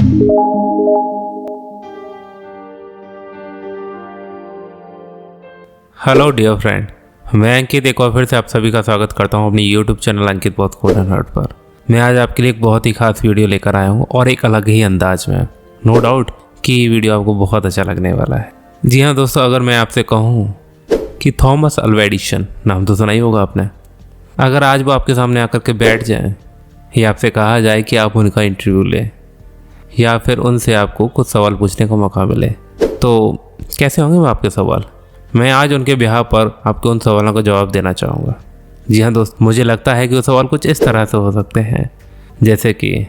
Hello dear friend, मैं अंकित एक और फिर से आप सभी का स्वागत करता हूं अपनी यूट्यूब चैनल अंकित बहुत कोड एंड हर्ट पर। मैं आज आपके लिए एक बहुत ही खास वीडियो लेकर आया हूं और एक अलग ही अंदाज में। नो डाउट कि ये वीडियो आपको बहुत अच्छा लगने वाला है। जी हाँ दोस्तों, अगर मैं आपसे कहूँ कि थॉमस अल्वा एडिसन, नाम तो सुना ही होगा आपने। अगर आज वो आपके सामने आकर के बैठ जाए या आपसे कहा जाए कि आप उनका इंटरव्यू लें या फिर उनसे आपको कुछ सवाल पूछने का मौका मिले, तो कैसे होंगे वो आपके सवाल? मैं आज उनके बिहाफ पर आपको उन सवालों का जवाब देना चाहूँगा। जी हाँ दोस्त, मुझे लगता है कि वो सवाल कुछ इस तरह से हो सकते हैं, जैसे कि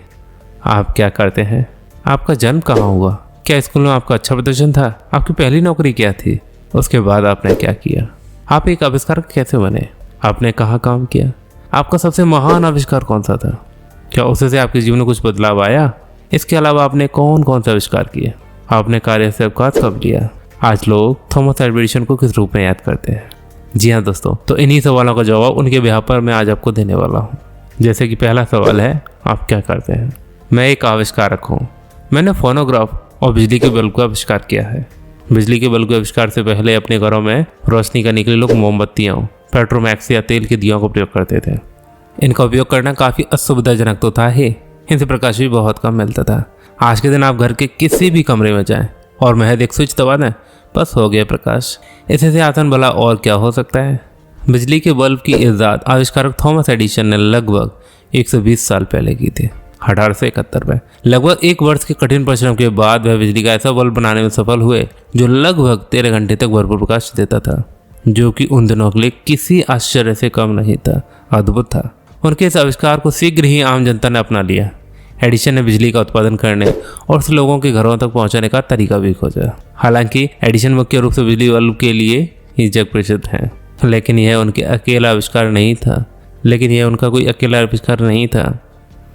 आप क्या करते हैं, आपका जन्म कहाँ हुआ, क्या स्कूल में आपका अच्छा प्रदर्शन था, आपकी पहली नौकरी क्या थी, उसके बाद आपने क्या किया, आप एक आविष्कारक कैसे बने, आपने कहाँ काम किया, आपका सबसे महान आविष्कार कौन सा था, क्या उससे आपके जीवन में कुछ बदलाव आया, इसके अलावा आपने कौन कौन से आविष्कार किए, आपने कार्य से अवकाश कब लिया। आज लोग थॉमस अल्वा एडिसन को किस रूप में याद करते हैं? जी हाँ दोस्तों, तो इन्हीं सवालों का जवाब उनके बिहाफ पर मैं आज आपको देने वाला हूँ। जैसे कि पहला सवाल है, आप क्या करते हैं? मैं एक आविष्कारक हूँ। मैंने फोनोग्राफ और बिजली के बल्ब का आविष्कार किया है। बिजली के बल्ब के आविष्कार से पहले अपने घरों में रोशनी करने के लिए लोग मोमबत्तियों, पेट्रोमैक्स या तेल के दियों का प्रयोग करते थे। इनका उपयोग करना काफ़ी असुविधाजनक तो था ही, इनसे प्रकाश भी बहुत कम मिलता था। आज के दिन आप घर के किसी भी कमरे में जाएं और महज एक स्विच दबा दें, बस हो गया प्रकाश। इससे से आसान भला और क्या हो सकता है? बिजली के बल्ब की इजाद आविष्कारक थॉमस एडिसन ने लगभग 120 साल पहले की थी, 1871 में। लगभग एक वर्ष के कठिन परिश्रम के बाद वह बिजली का ऐसा बल्ब बनाने में सफल हुए जो लगभग 13 घंटे तक भरपूर प्रकाश देता था, जो कि उन दिनों के लिए किसी आश्चर्य से कम नहीं था, अद्भुत था। उनके इस आविष्कार को शीघ्र ही आम जनता ने अपना लिया। एडिसन ने बिजली का उत्पादन करने और उसे लोगों के घरों तक पहुंचाने का तरीका भी खोजा। हालांकि एडिसन मुख्य रूप से बिजली बल्ब के लिए ही जग प्रसिद्ध हैं, लेकिन यह उनका अकेला आविष्कार नहीं था।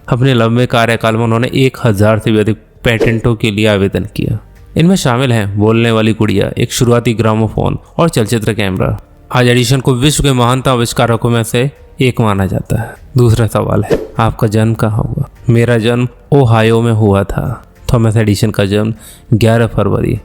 अपने लंबे कार्यकाल में उन्होंने 1000 से भी अधिक पेटेंटों के लिए आवेदन किया। इनमें शामिल हैं बोलने वाली गुड़िया, एक शुरुआती ग्रामोफोन और चलचित्र कैमरा। आज एडिसन को विश्व के महानतम आविष्कारकों में से एक माना जाता है। दूसरा सवाल है, आपका जन्म कहाँ हुआ? मेरा जन्म ओहायो में हुआ था। थॉमस एडिसन का जन्म 11 फरवरी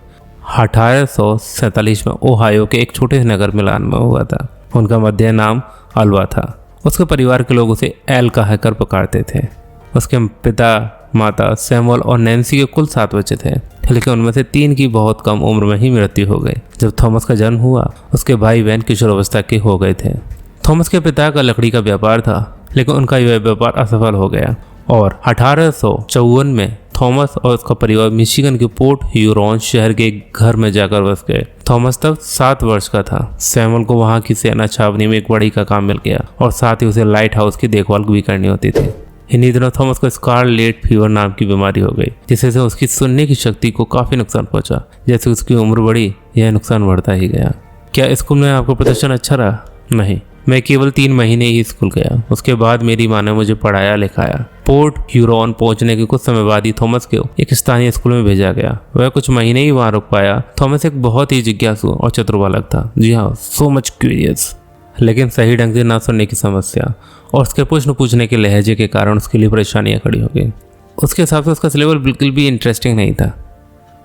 1847 में ओहायो के एक छोटे से नगर मिलान में हुआ था। उनका मध्य नाम अल्वा था। उसके परिवार के लोग उसे एल कहकर पुकारते थे। उसके पिता, माता, सैमुअल और नैन्सी के कुल 7 बच्चे थे, लेकिन उनमें से 3 की बहुत कम उम्र में ही मृत्यु हो गई। जब थॉमस का जन्म हुआ, उसके भाई बहन किशोरावस्था के हो गए थे। थॉमस के पिता का लकड़ी का व्यापार था, लेकिन उनका यह व्यापार असफल हो गया और 1854 में थॉमस और उसका परिवार मिशिगन के पोर्ट ह्यूरॉन शहर के एक घर में जाकर बस गए। थॉमस तब 7 वर्ष का था। सैमुअल को वहां की सेना छावनी में एक बड़ी का काम मिल गया और साथ ही उसे लाइट हाउस की देखभाल भी करनी होती थी। इन्हीं दिनों थॉमस को स्कारलेट फीवर नाम की बीमारी हो गई, जिससे उसकी सुनने की शक्ति को काफी नुकसान पहुंचा। जैसे उसकी उम्र बढ़ी, यह नुकसान बढ़ता ही गया। क्या स्कूल में आपका प्रदर्शन अच्छा रहा? नहीं, मैं केवल 3 महीने ही स्कूल गया। उसके बाद मेरी माँ ने मुझे पढ़ाया लिखाया। पोर्ट ह्यूरॉन पहुंचने के कुछ समय बाद ही थॉमस को एक स्थानीय स्कूल में भेजा गया। वह कुछ महीने ही वहां रुक पाया। थॉमस एक बहुत ही जिज्ञासु और चतुर बालक था। जी हाँ, सो मच क्यूरियस। लेकिन सही ढंग से ना सुनने की समस्या और उसके प्रश्न पूछने के लहजे के कारण उसके लिए परेशानियां खड़ी हो गई। उसके हिसाब से उसका सिलेबस बिल्कुल भी इंटरेस्टिंग नहीं था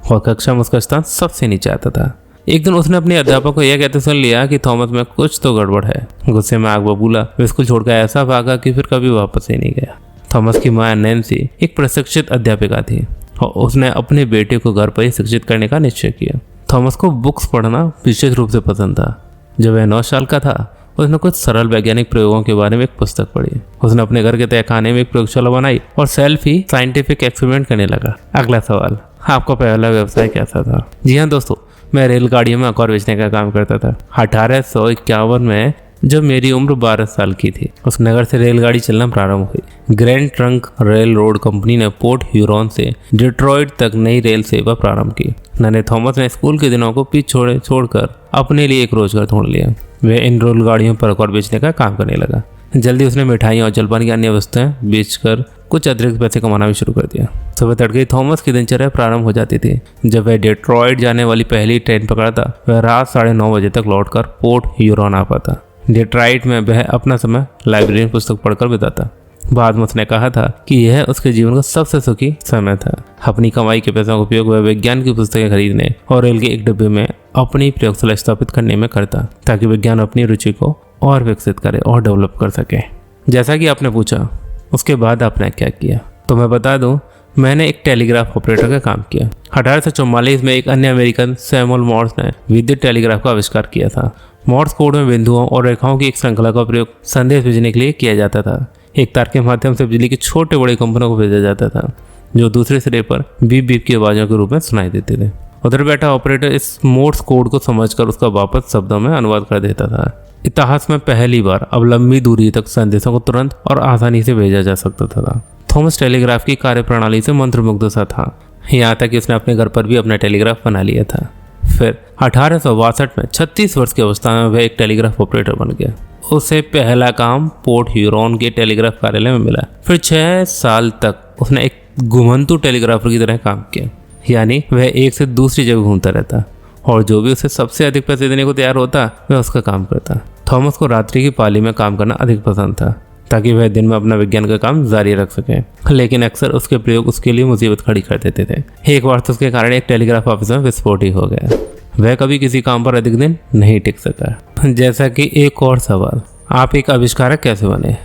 और कक्षा में उसका स्थान सबसे नीचे आता था। एक दिन उसने अपने अध्यापक को यह कहते सुन लिया कि थॉमस में कुछ तो गड़बड़ है। गुस्से में आग बबूला वह स्कूल छोड़कर ऐसा भागा कि फिर कभी वापस ही नहीं गया। थॉमस की मां नैन्सी एक प्रशिक्षित अध्यापिका थी और उसने अपने बेटे को घर पर ही शिक्षित करने का निश्चय किया। थॉमस को बुक्स पढ़ना विशेष रूप से पसंद था। जब वह 9 साल का था, उसने कुछ सरल वैज्ञानिक प्रयोगों के बारे में एक पुस्तक पढ़ी। उसने अपने घर के तहखाने में एक प्रयोगशाला बनाई और सेल्फ ही साइंटिफिक एक्सपेरिमेंट करने लगा। अगला सवाल, आपका पहला व्यवसाय कैसा था? जी हाँ दोस्तों, मैं रेलगाड़ियों में आकार बेचने का काम करता था। 1851 में जब मेरी उम्र 12 साल की थी, उस नगर से रेलगाड़ी चलना प्रारंभ हुई। Grand trunk rail road company ने पोर्ट ह्यूरॉन से डिट्रॉइट तक नई रेल सेवा प्रारंभ की। नन्हे थॉमस ने स्कूल के दिनों को पीछे छोड़कर अपने लिए एक रोजगार ढूंढ लिया। वह इन रेलगाड़ियों पर आकार बेचने का काम करने लगा। जल्दी उसने मिठाइयाँ और जलपान की अन्य वस्तुएं बेचकर कुछ अतिरिक्त पैसे कमाना भी शुरू कर दिया। सुबह तड़के थॉमस की दिनचर्या प्रारंभ हो जाती थी। जब वह डेट्रॉइट जाने वाली पहली ट्रेन पकड़ता, वह रात 9:30 बजे तक लौटकर पोर्ट ह्यूरॉन आ पाता। डेट्रॉइट में वह अपना समय लाइब्रेरी में पुस्तक पढ़कर बिताता। बाद में उसने कहा था कि यह उसके जीवन का सबसे सुखी समय था। अपनी कमाई के पैसों का उपयोग वह विज्ञान की पुस्तकें खरीदने और रेल के एक डिब्बे में अपनी प्रयोगशाला स्थापित करने में करता, ताकि विज्ञान अपनी रुचि को और विकसित करे और डेवलप कर सके। जैसा कि आपने पूछा उसके बाद आपने क्या किया, तो मैं बता दूं, मैंने एक टेलीग्राफ ऑपरेटर का काम किया। 1844 में एक अन्य अमेरिकन सैमुअल मॉर्स ने विद्युत टेलीग्राफ का आविष्कार किया था। मॉर्स कोड में बिंदुओं और रेखाओं की एक श्रृंखला का प्रयोग संदेश भेजने के लिए किया जाता था। एक तार के माध्यम से बिजली के छोटे बड़े कंपनों को भेजा जाता था, जो दूसरे सिरे पर बीप बीप की आवाज़ों के रूप में सुनाई देते थे। उधर बैठा ऑपरेटर इस मोर्स कोड को समझकर उसका वापस शब्दों में अनुवाद कर देता था। इतिहास में पहली बार अब लंबी दूरी तक संदेशों को तुरंत और आसानी से भेजा जा सकता था। थॉमस टेलीग्राफ की कार्यप्रणाली से मंत्रमुग्ध सा था, यहाँ तक कि उसने अपने घर पर भी अपना टेलीग्राफ बना लिया था। फिर 1862 में 36 वर्ष की अवस्था में वह एक टेलीग्राफ ऑपरेटर बन गया। उसे पहला काम पोर्ट ह्यूरोन के टेलीग्राफ कार्यालय में मिला। फिर 6 साल तक उसने एक घुमंतु टेलीग्राफर की तरह काम किया, यानी वह एक से दूसरी जगह घूमता रहता और जो भी उसे सबसे अधिक पैसे देने को तैयार होता वह उसका काम करता। थॉमस को रात्रि की पाली में काम करना अधिक पसंद था, ताकि वह दिन में अपना विज्ञान का काम जारी रख सके, लेकिन अक्सर उसके प्रयोग उसके लिए मुसीबत खड़ी कर देते थे। एक बार तो उसके कारण एक टेलीग्राफ ऑफिस में विस्फोट ही हो गया। वह कभी किसी काम पर अधिक दिन नहीं टिक सका। जैसा कि एक और सवाल, आप एक आविष्कारक कैसे बने?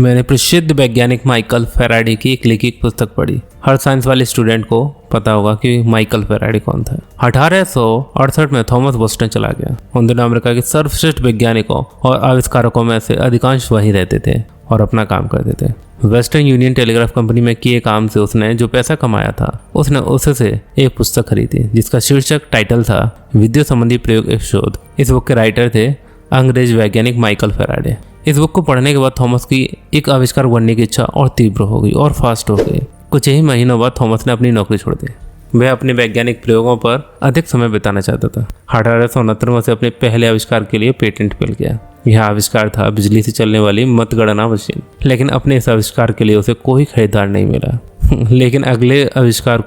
मैंने प्रसिद्ध वैज्ञानिक माइकल फैराडे की एक लिखी पुस्तक पढ़ी। हर साइंस वाले स्टूडेंट को पता होगा कि माइकल फैराडे कौन था। 1868 में थॉमस बोस्टन चला गया। उन दिनों अमेरिका के सर्वश्रेष्ठ वैज्ञानिकों और आविष्कारकों में से अधिकांश वहीं रहते थे और अपना काम करते थे। वेस्टर्न यूनियन टेलीग्राफ कंपनी में किए काम से उसने जो पैसा कमाया था, उसने उससे एक पुस्तक खरीदी जिसका शीर्षक टाइटल था विद्युत संबंधी प्रयोग एवं शोध। इस बुक के राइटर थे अंग्रेज वैज्ञानिक माइकल फैराडे। इस बुक को पढ़ने के बाद थॉमस की एक आविष्कार बनने की इच्छा और तीव्र हो गई और फास्ट हो गई। कुछ ही महीनों बाद थॉमस ने अपनी नौकरी छोड़ दी। वह अपने वैज्ञानिक प्रयोगों पर अधिक समय बिताना चाहता था। 1869 में उसे अपने पहले आविष्कार के लिए पेटेंट मिल गया। यह आविष्कार था बिजली से चलने वाली मतगणना मशीन, लेकिन अपने इस आविष्कार के लिए उसे कोई खरीदार नहीं मिला। लेकिन अगले आविष्कार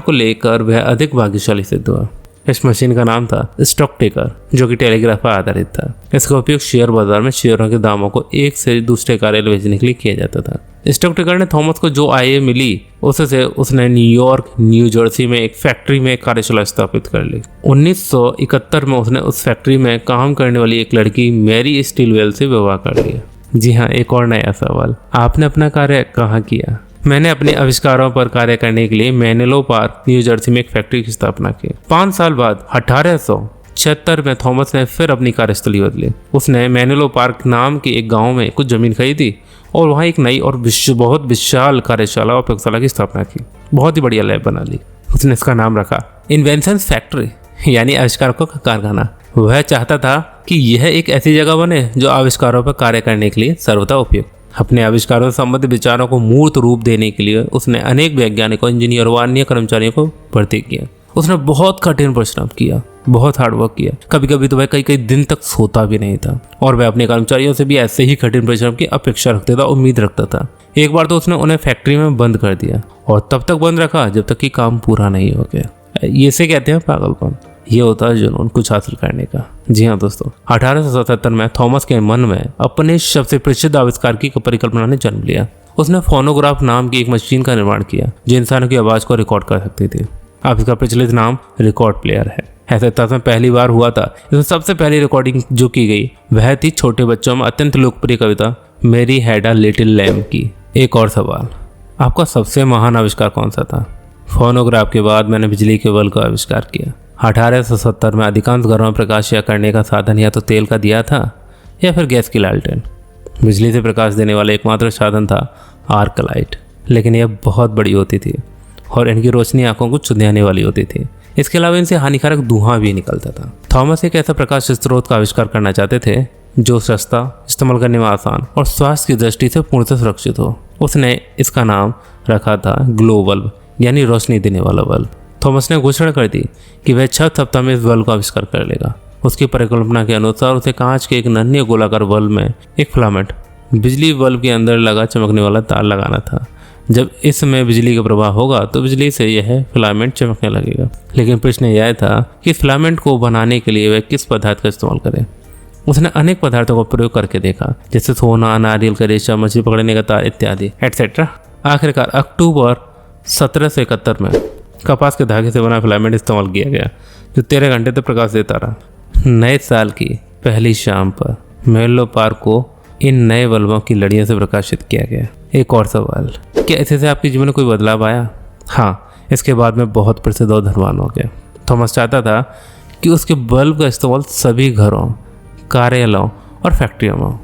को लेकर वह अधिक भाग्यशाली सिद्ध हुआ। इस मशीन का नाम था स्टॉक टेकर, जो कि टेलीग्राफ पर आधारित था। इसका उपयोग शेयर बाजार में शेयरों के दामों को एक से दूसरे कार्यालय भेजने के लिए किया जाता था। स्टॉक टेकर ने थॉमस को जो आय मिली उससे उसने न्यूयॉर्क, न्यू जर्सी में एक फैक्ट्री में कार्यशाला स्थापित कर ली। 1971 में उसने उस फैक्ट्री में काम करने वाली एक लड़की मैरी स्टीलवेल से विवाह कर लिया। जी हाँ, एक और नया सवाल, आपने अपना कार्य कहाँ किया? मैंने अपने आविष्कारों पर कार्य करने के लिए मैनेलो पार्क, न्यू जर्सी में एक फैक्ट्री की स्थापना की। 5 साल बाद 1876 में थॉमस ने फिर अपनी कार्यस्थली बदली। उसने मैनेलो पार्क नाम के एक गांव में कुछ जमीन खरीदी और वहां एक नई और बहुत विशाल कार्यशाला और प्रयोगशाला की स्थापना की। बहुत ही बढ़िया लैब बना ली। उसने इसका नाम रखा इन्वेंशंस फैक्ट्री, यानी आविष्कारों का कारखाना। वह चाहता था कि यह एक ऐसी जगह बने जो आविष्कारों पर कार्य करने के लिए सर्वथा उपयुक्त। अपने आविष्कारों से संबंधित विचारों को मूर्त रूप देने के लिए उसने अनेक वैज्ञानिकों, इंजीनियर और अन्य कर्मचारियों को भर्ती किया। उसने बहुत कठिन परिश्रम किया, बहुत हार्डवर्क किया। कभी कभी तो वह कई दिन तक सोता भी नहीं था और वह अपने कर्मचारियों से भी ऐसे ही कठिन परिश्रम की अपेक्षा रखता था, उम्मीद रखता था। एक बार तो उसने उन्हें फैक्ट्री में बंद कर दिया और तब तक बंद रखा जब तक कि काम पूरा नहीं हो गया। ये से कहते हैं पागलपन। ये होता है जुनून कुछ हासिल करने का। जी हाँ दोस्तों, 1877 में थॉमस के मन में अपने सबसे प्रसिद्ध आविष्कार की परिकल्पना ने जन्म लिया। उसने फोनोग्राफ नाम की एक मशीन का निर्माण किया जो इंसानों की आवाज को रिकॉर्ड कर सकती थी। अब इसका प्रचलित नाम रिकॉर्ड प्लेयर है। ऐसा इतिहास में पहली बार हुआ था। इसमें सबसे पहली रिकॉर्डिंग जो की गई वह थी छोटे बच्चों में अत्यंत लोकप्रिय कविता Mary had a little lamb की। एक और सवाल, आपका सबसे महान आविष्कार कौन सा था? फोनोग्राफ के बाद मैंने बिजली के बल्ब का आविष्कार किया। 1870 में अधिकांश घरों में प्रकाश या करने का साधन या तो तेल का दिया था या फिर गैस की लालटेन। बिजली से प्रकाश देने वाला एकमात्र साधन था आर्क लाइट, लेकिन यह बहुत बड़ी होती थी और इनकी रोशनी आंखों को चुंधियाने वाली होती थी। इसके अलावा इनसे हानिकारक धुआं भी निकलता था। थॉमस एक ऐसा प्रकाश स्रोत का आविष्कार करना चाहते थे जो सस्ता, इस्तेमाल करने में आसान और स्वास्थ्य की दृष्टि से पूर्णतः सुरक्षित हो। उसने इसका नाम रखा था ग्लो बल्ब, यानी रोशनी देने वाला बल्ब। थॉमस ने घोषणा कर दी कि वह 6 सप्ताह में इस बल्ब का आविष्कार कर लेगा। उसकी परिकल्पना के अनुसार उसे कांच के एक नन्हे गोलाकार बल्ब में एक फिलामेंट बिजली बल्ब के अंदर लगा चमकने वाला तार लगाना था। जब इसमें बिजली का प्रवाह होगा तो बिजली से यह फिलामेंट चमकने लगेगा। लेकिन प्रश्न यह था कि फिलामेंट को बनाने के लिए वह किस पदार्थ का इस्तेमाल करें। उसने अनेक पदार्थों का प्रयोग करके देखा, जैसे सोना, नारियल का रेशा, मछली पकड़ने का तार इत्यादि एटसेट्रा। आखिरकार अक्टूबर 1771 में कपास के धागे से बना फिलामेंट इस्तेमाल किया गया, जो 13 घंटे तक प्रकाश देता रहा। नए साल की पहली शाम पर मेनलो पार्क को इन नए बल्बों की लड़ियों से प्रकाशित किया गया। एक और सवाल, क्या इससे आपके जीवन में कोई बदलाव आया? हाँ, इसके बाद में बहुत प्रसिद्ध और धनवान हो गया। थॉमस चाहता था कि उसके बल्ब का इस्तेमाल सभी घरों, कार्यालयों और फैक्ट्रियों में हो,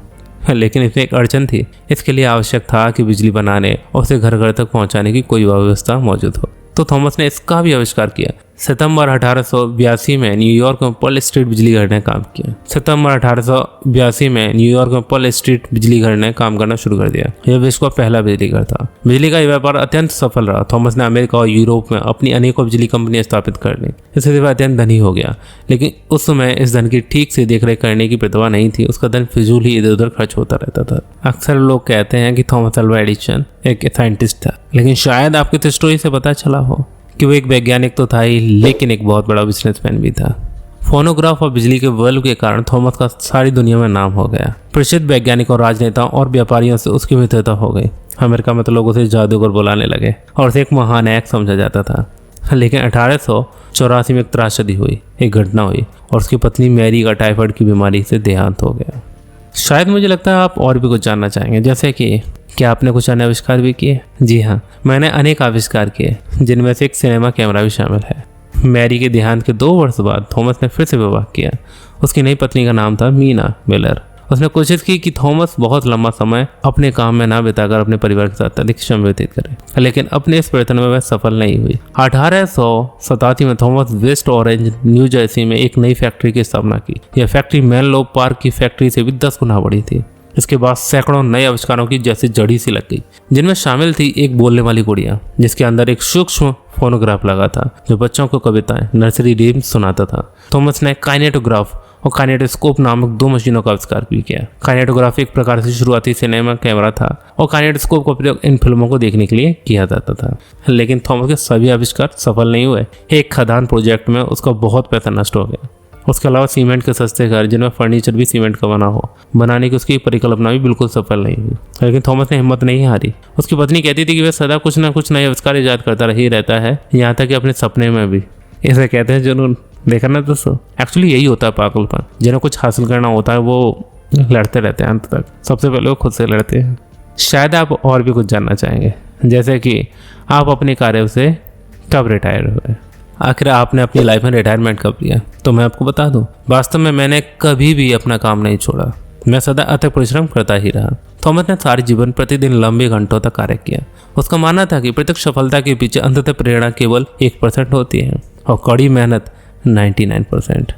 लेकिन इसमें एक अड़चन थी। इसके लिए आवश्यक था कि बिजली बनाने और उसे घर घर तक पहुंचाने की कोई व्यवस्था मौजूद हो। तो थॉमस ने इसका भी आविष्कार किया। सितंबर 1882 में न्यूयॉर्क में पर्ल स्ट्रीट बिजली घर ने काम किया। सितंबर 1882 में न्यूयॉर्क में पर्ल स्ट्रीट बिजली घर ने काम करना शुरू कर दिया। यह विश्व का पहला बिजली घर था। बिजली का यह व्यापार अत्यंत सफल रहा। थॉमस ने अमेरिका और यूरोप में अपनी अनेकों बिजली कंपनियां स्थापित कर ली। इससे वह अत्यंत धनी हो गया, लेकिन उस समय इस धन की ठीक से देखरेख करने की प्रतिभा नहीं थी। उसका धन फिजूल ही इधर उधर खर्च होता रहता था। अक्सर लोग कहते हैं कि थॉमस अल्वा एडिसन एक साइंटिस्ट था, लेकिन शायद आपको इस स्टोरी से पता चला हो कि वो एक वैज्ञानिक तो था ही, लेकिन एक बहुत बड़ा बिजनेसमैन भी था। फोनोग्राफ और बिजली के बल्ब के कारण थॉमस का सारी दुनिया में नाम हो गया। प्रसिद्ध वैज्ञानिकों, राजनेताओं और व्यापारियों से उसकी मित्रता हो गई। अमेरिका में तो लोग उसे जादूगर बुलाने लगे और उसे एक महानायक समझा जाता था। लेकिन 1884 में एक त्रासदी हुई, एक घटना हुई और उसकी पत्नी मैरी का टाइफाइड की बीमारी से देहांत हो गया। शायद मुझे लगता है आप और भी कुछ जानना चाहेंगे, जैसे कि क्या आपने कुछ अन्य आविष्कार भी किए? जी हाँ, मैंने अनेक आविष्कार किए, जिनमें से एक सिनेमा कैमरा भी शामिल है। मैरी के देहांत के 2 वर्ष बाद थॉमस ने फिर से विवाह किया। उसकी नई पत्नी का नाम था मीना मिलर। उसने कोशिश की कि थॉमस बहुत लंबा समय अपने काम में ना बिताकर अपने परिवार के साथ अधिक समय व्यतीत करे, लेकिन अपने इस प्रयत्न में वह सफल नहीं हुई। 1887 में Thomas West Orange, New Jersey में एक नई फैक्ट्री की स्थापना की। यह फैक्ट्री मेनलो पार्क की फैक्ट्री से भी 10 गुना बड़ी थी। इसके बाद सैकड़ों नए आविष्कारों की जैसे जड़ी सी लग गई, जिनमें शामिल थी एक बोलने वाली गुड़िया, जिसके अंदर एक सूक्ष्म फोनोग्राफ लगा था, जो बच्चों को कविताएं, नर्सरी रेम्स सुनाता था। थॉमस ने काइनेटोग्राफ और काइनेटोस्कोप नामक 2 मशीनों का आविष्कार भी किया। काइनेटोग्राफ एक प्रकार से शुरुआती सिनेमा कैमरा था और काइनेटोस्कोप का प्रयोग इन फिल्मों को देखने के लिए किया जाता था। लेकिन थॉमस के सभी आविष्कार सफल नहीं हुए। एक खदान प्रोजेक्ट में उसका बहुत पैसा नष्ट हो गया। उसके अलावा सीमेंट के सस्ते घर, जिनमें फर्नीचर भी सीमेंट का बना हो, बनाने की उसकी परिकल्पना भी बिल्कुल सफल नहीं हुई। लेकिन थॉमस ने हिम्मत नहीं हारी। उसकी पत्नी कहती थी कि वह सदा कुछ ना कुछ नए आविष्कार ईजाद करता ही रहता है, यहाँ तक कि अपने सपने में भी। इसे कहते हैं जुनून। देखा ना दोस्तों, एक्चुअली यही होता है पागलपन। जिन्हें कुछ हासिल करना होता है वो लड़ते रहते हैं अंत तक। सबसे पहले वो खुद से लड़ते हैं। शायद आप और भी कुछ जानना चाहेंगे, जैसे कि आप अपने कार्य से कब रिटायर हुए, आखिर आपने अपनी लाइफ में रिटायरमेंट कब लिया। तो मैं आपको बता दूं, वास्तव में मैंने कभी भी अपना काम नहीं छोड़ा। मैं सदा अथक परिश्रम करता ही रहा। थॉमस ने सारे जीवन प्रतिदिन लंबे घंटों तक कार्य किया। उसका मानना था कि प्रत्येक सफलता के पीछे अंततः प्रेरणा केवल 1% होती है और कड़ी मेहनत 99%।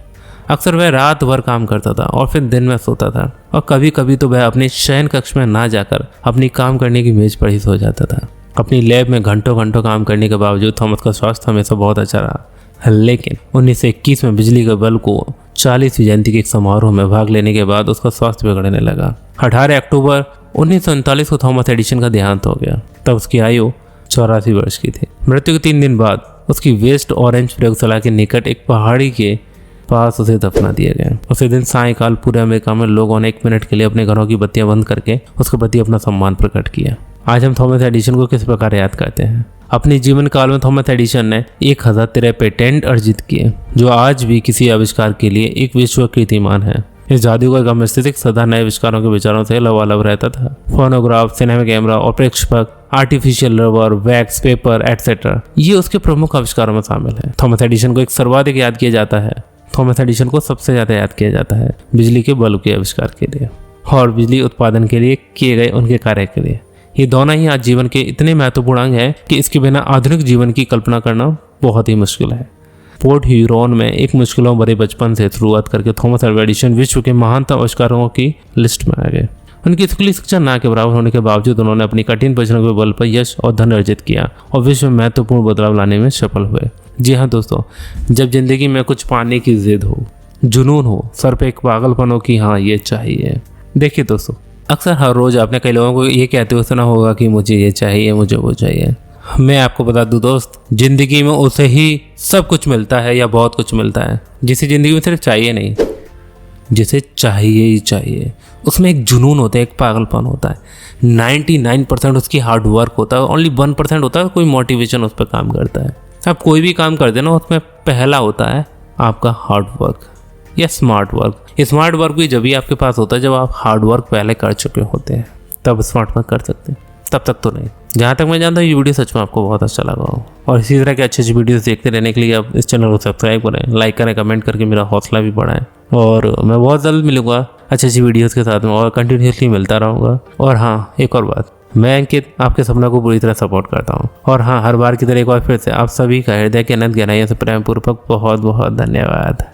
अक्सर वह रात भर काम करता था और फिर दिन में सोता था, और कभी कभी तो वह अपने शयन कक्ष में ना जाकर अपनी काम करने की मेज पर ही सो जाता था। अपनी लैब में घंटों घंटों काम करने के बावजूद थॉमस का स्वास्थ्य हमेशा बहुत अच्छा रहा। लेकिन 1921 में बिजली के बल्ब को 40वीं जयंती के एक समारोह में भाग लेने के बाद उसका स्वास्थ्य बिगड़ने लगा। 18 अक्टूबर 1939 को थॉमस एडिसन का देहांत हो गया। तब उसकी आयु 84 वर्ष की थी। मृत्यु के 3 दिन बाद उसकी वेस्ट ऑरेंज प्रयोगशाला के निकट एक पहाड़ी के पास उसे दफना दिया गया। उसी दिन सायंकाल पूरे अमेरिका में लोगों ने 1 मिनट के लिए अपने घरों की बत्तियां बंद करके उसके प्रति अपना सम्मान प्रकट किया। आज हम थॉमस एडिसन को किस प्रकार याद करते हैं? अपने जीवन काल में थॉमस एडिसन ने 1013 पेटेंट अर्जित किए, जो आज भी किसी आविष्कार के लिए एक विश्व कीर्तिमान है। इस जादूगर का मस्तिष्क सदा नए आविष्कारों के विचारों से लबालब रहता था। फोनोग्राफ, सिनेमा कैमरा और प्रेक्षक, artificial rubber, wax, paper etcetera, ये उसके प्रमुख आविष्कारों में शामिल है। थॉमस एडिसन को एक सर्वाधिक याद किया जाता है। थॉमस एडिसन को सबसे ज्यादा याद किया जाता है बिजली के बल्ब के आविष्कार के लिए और बिजली उत्पादन के लिए किए गए उनके कार्य के लिए। ये दोनों ही आज जीवन के इतने महत्वपूर्ण अंग हैं कि इसके बिना आधुनिक जीवन की कल्पना करना बहुत ही मुश्किल है। पोर्ट ह्यूरोन में एक मुश्किलों भरे बचपन से शुरुआत करके थॉमस अल्वा एडिसन विश्व के महानतम आविष्कारों की लिस्ट में आ गए। उनकी स्कूली शिक्षा ना के बराबर होने के बावजूद उन्होंने अपनी कठिन परिश्रम के बल पर यश और धन अर्जित किया और विश्व में महत्वपूर्ण बदलाव लाने में सफल हुए। जी हाँ दोस्तों, जब जिंदगी में कुछ पाने की जिद हो, जुनून हो, सर पे एक पागलपन हो कि हाँ ये चाहिए। देखिए दोस्तों, अक्सर हर रोज आपने कई लोगों को ये कहते हुए सुना होगा कि मुझे ये चाहिए, मुझे वो चाहिए। मैं आपको बता दूं दोस्त, जिंदगी में उसे ही सब कुछ मिलता है या बहुत कुछ मिलता है जिसे जिंदगी में सिर्फ चाहिए नहीं। जिसे चाहिए ही चाहिए। उसमें एक जुनून होता है, एक पागलपन होता है। 99% उसकी हार्ड वर्क होता है, ओनली 1% होता है कोई मोटिवेशन उस पर काम करता है। आप कोई भी काम करते हैं ना, उसमें पहला होता है आपका हार्ड वर्क या स्मार्ट वर्क। स्मार्ट वर्क भी जब भी आपके पास होता है जब आप हार्ड वर्क पहले कर चुके होते हैं, तब स्मार्ट वर्क कर सकते हैं, तब तक तो नहीं। जहाँ तक मैं जानता हूँ ये वीडियो सच में आपको बहुत अच्छा लगा हो, और इसी तरह के अच्छी अच्छी वीडियोस देखते रहने के लिए आप इस चैनल को सब्सक्राइब करें, लाइक करें, कमेंट करके मेरा हौसला भी बढ़ाएं। और मैं बहुत जल्द मिलूंगा अच्छी अच्छी वीडियोस के साथ में, और कंटिन्यूसली मिलता रहूँगा। और हाँ, एक और बात, मैं अंकित आपके सपना को पूरी तरह सपोर्ट करता हूँ। और हाँ, हर बार की तरह एक बार फिर से आप सभी का हृदय के अनंत गहराइयों से प्रेम पूर्वक बहुत बहुत धन्यवाद।